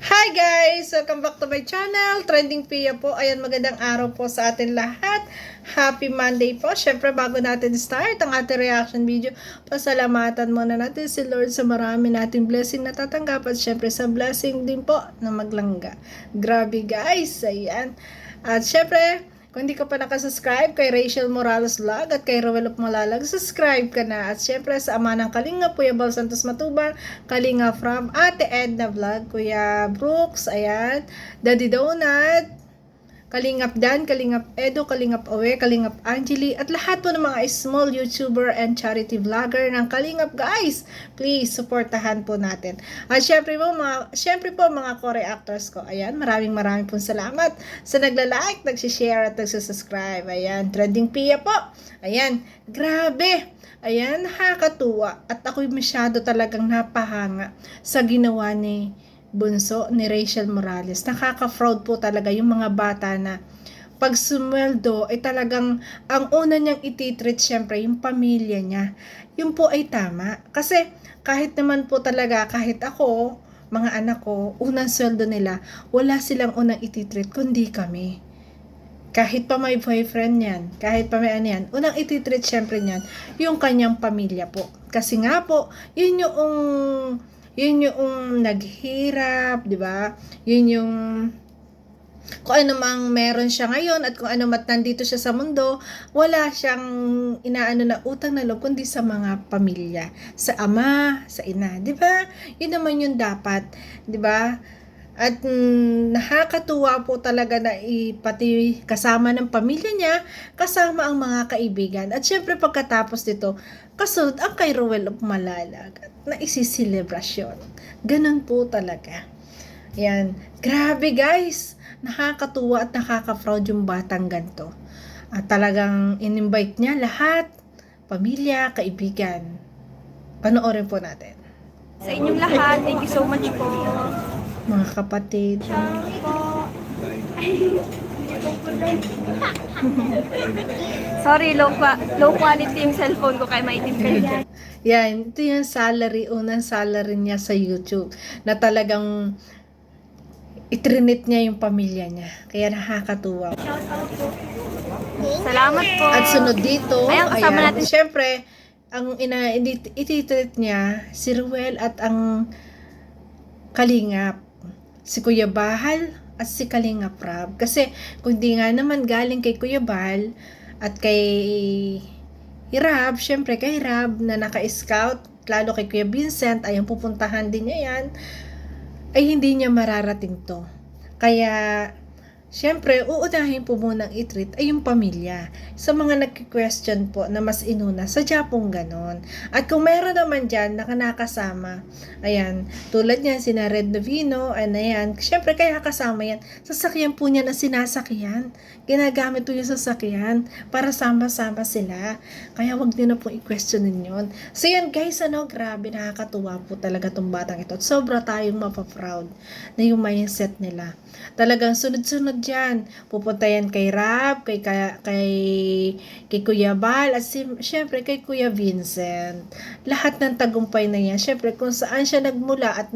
Hi guys! Welcome back to my channel, Trending Pia po. Ayan, magandang araw po sa atin lahat. Happy Monday po. Syempre, bago natin start ang ating reaction video, pasalamatan muna natin si Lord sa marami nating blessing na tatanggap at syempre sa blessing din po na maglangga. Grabe guys! Ayan. At syempre, kung hindi ka pa nakasubscribe kay Rachel Morales Vlog at kay Rowel of Malalag, subscribe ka na. At syempre sa ama ng Kalinga, Kuya Bal Santos Matubang, Kalinga from Ate Edna Vlog, Kuya Brooks, ayan, Daddy Donut, Kalingap Dan, Kalingap Edo, Kalingap Awe, Kalingap Angeli, at lahat po ng mga small YouTuber and charity vlogger ng Kalingap guys. Please, supportahan po natin. At syempre po mga core actors ko. Ayan, maraming pong salamat sa nagla-like, nagsishare at nagsusubscribe. Ayan, Trending Pia po. Ayan, grabe. Ayan, nakakatuwa. At ako'y masyado talagang napahanga sa ginawa ni Bunso ni Rachel Morales. Nakaka-fraud po talaga yung mga bata na pag sumweldo ay talagang ang una niyang ititreat syempre yung pamilya niya. Yun po ay tama. Kasi kahit naman po talaga, kahit ako, mga anak ko, unang sweldo nila, wala silang unang ititreat kundi kami. Kahit pa may boyfriend yan, kahit pa may ano yan, unang ititreat syempre niyan yung kanyang pamilya po. Kasi nga po, yun yung naghirap, di ba? Yun yung kung ano mang meron siya ngayon at kung ano mat nandito siya sa mundo, wala siyang inaano na utang na loob kundi sa mga pamilya, sa ama, sa ina, di ba? Yun naman yung dapat, di ba? At nakakatuwa po talaga na pati kasama ng pamilya niya, kasama ang mga kaibigan. At syempre pagkatapos dito, kasunod ang kay Rowel of Malalag na isiselebrasyon. Ganun po talaga. Yan. Grabe guys! Nakakatuwa at nakaka-proud yung batang ganito. At talagang in-invite niya lahat, pamilya, kaibigan. Panoorin po natin. Sa inyong lahat, thank you so much po. Mga kapatid. Sorry, low quality yung cellphone ko kaya maitim kayo dyan. Yan, ito yung salary, unang salary niya sa YouTube na talagang itrinit niya yung pamilya niya. Kaya nakakatuwa. Salamat po. At sunod dito, Ayan, kasama ayan, natin. syempre, ang ititreat niya, si Ruel at ang Kalingap. Si Kuya Bahal at si Kalingap Rab. Kasi kung di nga naman galing kay Kuya Bahal at kay Rab, syempre kay Rab na naka-scout, lalo kay Kuya Vincent, ayang pupuntahan din niya yan, ay hindi niya mararating to. Kaya syempre, uunahin po munang i-treat ay yung pamilya. Sa mga nagki-question po na mas inuna, sadya pong ganon. At kung meron naman dyan na nakasama, ayan, tulad niyan, sina Red Novino, ayan, syempre kaya kasama yan, sasakyan po niya na sinasakyan. Ginagamit po yung sasakyan para sama-sama sila. Kaya wag niyo na po i-questionin yun. So yan guys, grabe, nakakatuwa po talaga tong batang ito. At sobra tayong mapaproud na yung mindset nila. Talagang sunod-sunod dyan. Pupunta yan kay Rab, kay Kuya Bal, at syempre kay Kuya Vincent. Lahat ng tagumpay na yan. Syempre kung saan siya nagmula at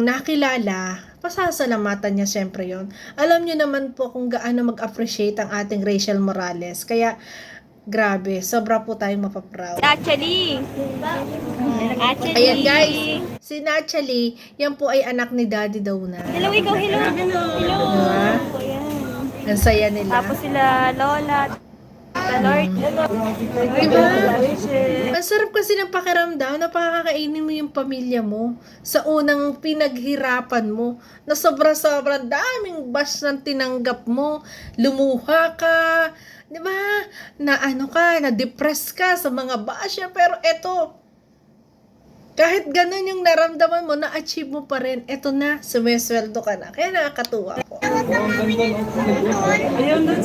nakilala, pasasalamatan niya syempre yon. Alam niyo naman po kung gaano mag-appreciate ang ating Rachel Morales. Kaya, grabe, sobra po tayong mapaproud. Actually. Ayan guys, si Nachali, yan po ay anak ni Daddy Donut. Hello, ikaw. Hello. Hello. Diba? Ayan. Ang saya nila. Tapos sila Lola, the Lord. Diba? Ang sarap kasi ng pakiramdam na pakakainin mo yung pamilya mo sa unang pinaghirapan mo na sobra-sobrang daming bash ng tinanggap mo, lumuha ka, di ba? Na-depress ka sa mga basya, pero eto, kahit ganun yung naramdaman mo, na-achieve mo pa rin, eto na, sumesweldo ka na. Kaya nakakatuwa po. Ayun doon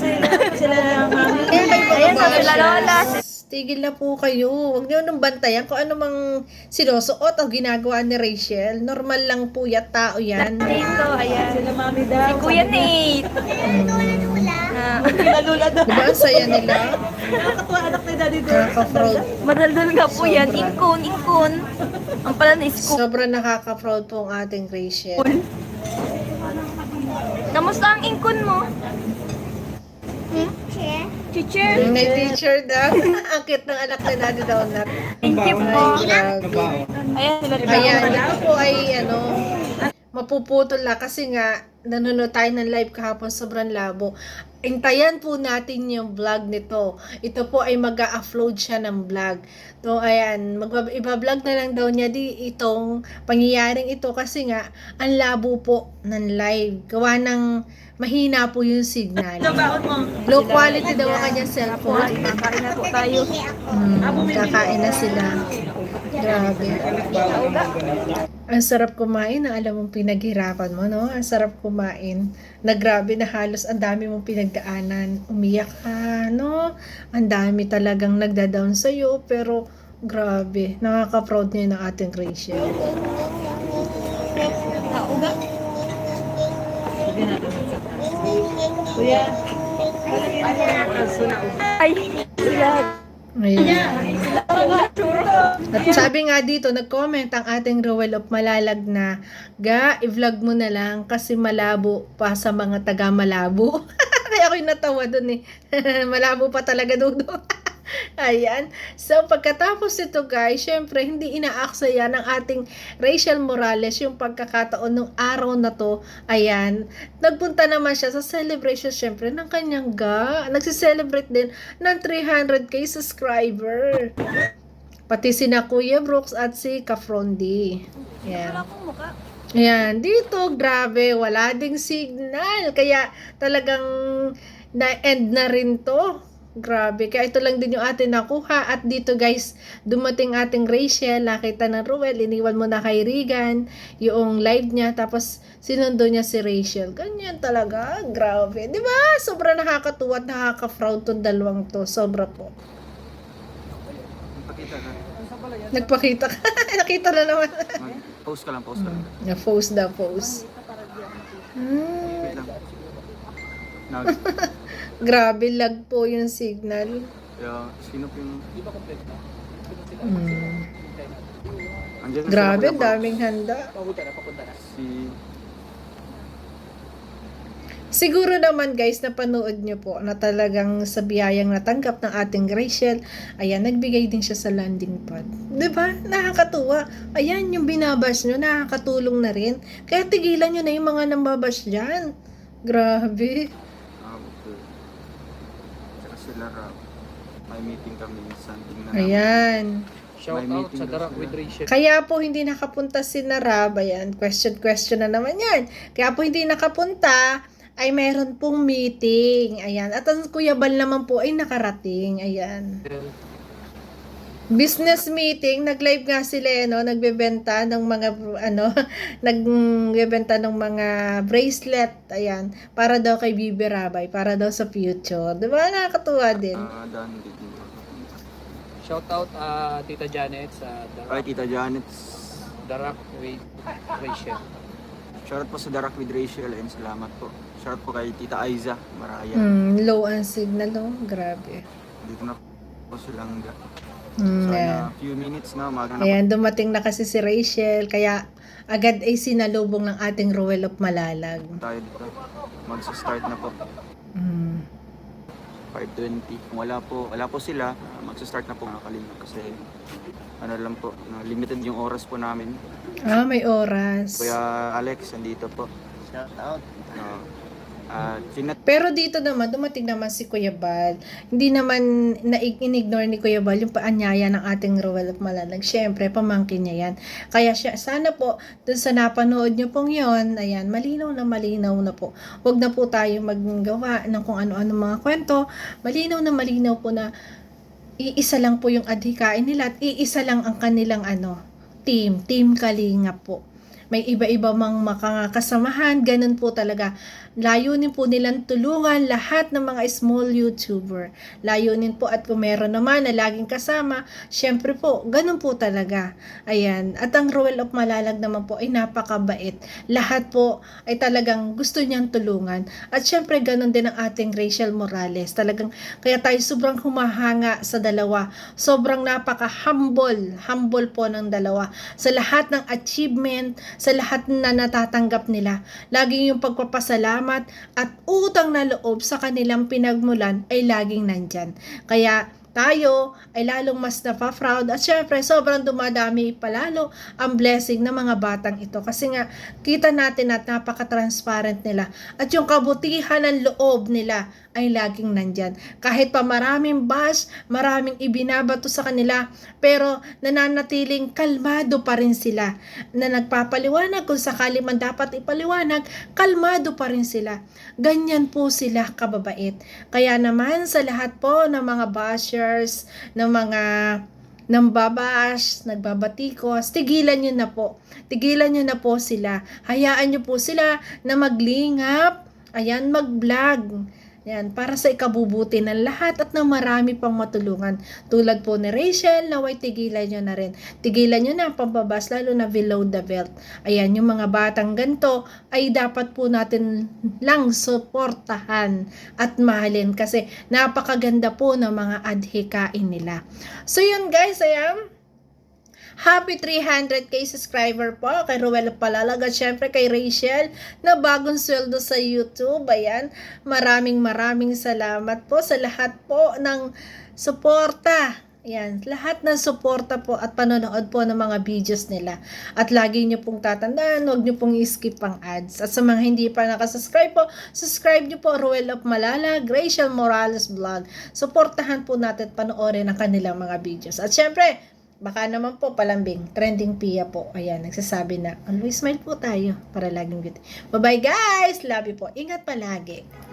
sila mami. Ayan, sa sila Lola. Tigil na po kayo. Huwag niyo nang bantayan kung ano mang sinusuot o ginagawa ni Rachel. Normal lang po yan, tao yan. Dito, ayan. Sila mami daw. Si Kuya Nate. Lula daw. Diba ang saya nila? Nakakatuwa anak ni Daddy daw. Nakaka-proud. Madaldal nga po yan. Inkon. Ang pala na school. Sobrang nakaka-proud po ang ating Rachel. Kamusta ang incon mo? Teacher. May teacher daw. Ang cute ng anak ni Daddy Donut. Thank you po. Grabe. Ayan sila. Ayan, ito po ay mapuputol na kasi nga nanonood tayo ng live kahapon, sobrang labo. Intayan po natin yung vlog nito. Ito po ay mag-a-upload siya ng vlog. So, ayan, iba-vlog na lang daw niya itong pangyayaring ito kasi nga, ang labo po ng live. Gawa ng mahina po yung signal. Low quality daw ang kanyang cellphone. Kakain na po tayo. Kakain na sila. Grabe. Ang sarap kumain, alam mong pinaghirapan mo, no? Ang sarap kumain. Na grabe na halos ang dami mong pinagdaanan. Umiyak ka, no? Ang dami talagang nagda-down sa'yo, pero grabe. Nakaka-proud niya ng ating Rachel. Ay, sila. Ayan. At sabi nga dito, nag-comment ang ating Rowell of Malalag na, Ga, i-vlog mo na lang kasi malabo pa sa mga taga Malabo. Kaya ako'y natawa dun eh. Malabo pa talaga doon. Ayan. So, pagkatapos ito guys, syempre, hindi inaaksaya ng ating Rachel Morales yung pagkakataon ng araw na to. Ayan. Nagpunta naman siya sa celebration, syempre, ng kanyang nagsiselebrate din ng 300k subscriber. Pati sina Kuya Brooks at si Kafrondi. Ayan. Wala akong mukha. Ayan, dito, grabe, wala ding signal. Kaya talagang na-end na rin to. Grabe, kaya ito lang din yung atin nakuha. At dito guys, dumating ating Rachel, nakita ng Ruel, iniwan mo na kay Regan, yung live niya, tapos sinundo niya si Rachel. Ganyan talaga, grabe. Di ba? Sobra nakakatuwa at nakaka-proud tong dalawang to. Sobra po. Nagpakita ka. Nakita na naman. Post ka lang, post ka lang. Na-post na post. Wait lang. Nag, Grabe, lag po yung signal. kaya, sino po yung... Mm. Andyan na Grabe, sila, Kuya daming handa. Pops. Siguro naman guys, napanood nyo po na talagang sa biyayang natanggap ng ating Rachel, ayan, nagbigay din siya sa landing pad. Diba? Nakakatuwa. Ayan, yung binabash nyo, nakakatulong na rin. Kaya tigilan nyo na yung mga nambabash dyan. Grabe. Okay. Tsaka sila Rap. May meeting kami minsan. Tingnan namin. Ayan. Shout May out meeting sa daw Darak sila. with Rachel. Kaya po hindi nakapunta si Narab. Ayan, question na naman yan. Kaya po hindi nakapunta, ay meron pong meeting. Ayan. At ang Kuya Bal naman po ay nakarating. Ayan. Business meeting, nag-live nga sila, nagbebenta ng mga, nagbebenta ng mga bracelet, ayan, para daw kay Bibi Rabay, para daw sa future. Diba? Nakakatuwa din. Daan din. Shout out Tita Janet sa Ay, Tita Janet. Darak with Rachel. Shoutout po sa Darak with Rachel and salamat po. Shoutout po kay Tita Aiza Maraya. Low ang signal, Grabe. Dito na po silang Mm, so, yeah. na few minutes na umaga na Ayan, dumating na kasi si Rachel, kaya agad ay sinalubong ng ating Rowell of Malalag. tayo dito. Magsa-start na po. Mm. 5:20. Kung wala po sila, magsa-start na po mga kalingap kasi ano lang po, limited yung oras po namin. Ah, may oras. Kuya Alex, andito po. Shout out. Pero dito naman, dumating naman si Kuya Bal. Hindi naman in-ignore ni Kuya Bal yung paanyaya ng ating Rowell of Malalag. Siyempre, pamangkin niya yan. Kaya sana po, dun sa napanood niyo pong yon, ayan, malinaw na po. Huwag na po tayo maggawa ng kung ano-ano mga kwento. Malinaw po na iisa lang po yung adhikain nila at iisa lang ang kanilang Team Kalingap po. May iba-iba mang makakasamahan, ganun po talaga layunin po nilang tulungan lahat ng mga small YouTuber. Layunin po at kung meron naman na laging kasama, syempre po, ganun po talaga. Ayan. At ang Ruel of Malalag naman po ay napakabait. Lahat po ay talagang gusto niyang tulungan. At syempre, ganun din ang ating Rachel Morales. Talagang, kaya tayo sobrang humahanga sa dalawa. Sobrang humble po ng dalawa. Sa lahat ng achievement, sa lahat na natatanggap nila. Laging yung pagpapasalamat at utang na loob sa kanilang pinagmulan ay laging nandyan. Kaya tayo ay lalong mas napa-proud at syempre sobrang dumadami palalo ang blessing ng mga batang ito kasi nga kita natin at napaka-transparent nila at yung kabutihan ng loob nila ay laging nandyan. Kahit pa maraming bash, maraming ibinabato sa kanila, pero nananatiling kalmado pa rin sila. Na nagpapaliwanag kung sakali man dapat ipaliwanag, kalmado pa rin sila. Ganyan po sila kababait. Kaya naman sa lahat po ng mga bashers, ng mga nambabash, nagbabatikos, tigilan nyo na po. Tigilan nyo na po sila. Hayaan nyo po sila na maglingap, ayan, mag-vlog. Yan, para sa ikabubuti ng lahat at ng marami pang matulungan. Tulad po ni Rachel, naway tigilan nyo na rin. Tigilan nyo na ang pambabas, lalo na below the belt. Ayan, yung mga batang ganito ay dapat po natin lang suportahan at mahalin kasi napakaganda po ng mga adhikain nila. So yun guys, ayan. Happy 300k subscriber po kay Ruel Palalag at syempre kay Rachel na bagong sweldo sa YouTube. Ayan, maraming salamat po sa lahat po ng suporta. Ayan, lahat ng suporta po at panonood po ng mga videos nila. At lagi nyo pong tatandaan, huwag nyo pong i-skip ang ads. At sa mga hindi pa nakasubscribe po, subscribe nyo po Ruel of Malalag, Rachel Morales Vlog. Suportahan po natin at panoorin ang kanilang mga videos. At syempre, baka naman po palambing, trending Pia po. Ayan, nagsasabi na, always smile po tayo para laging beauty. Bye-bye guys! Love you po. Ingat palagi.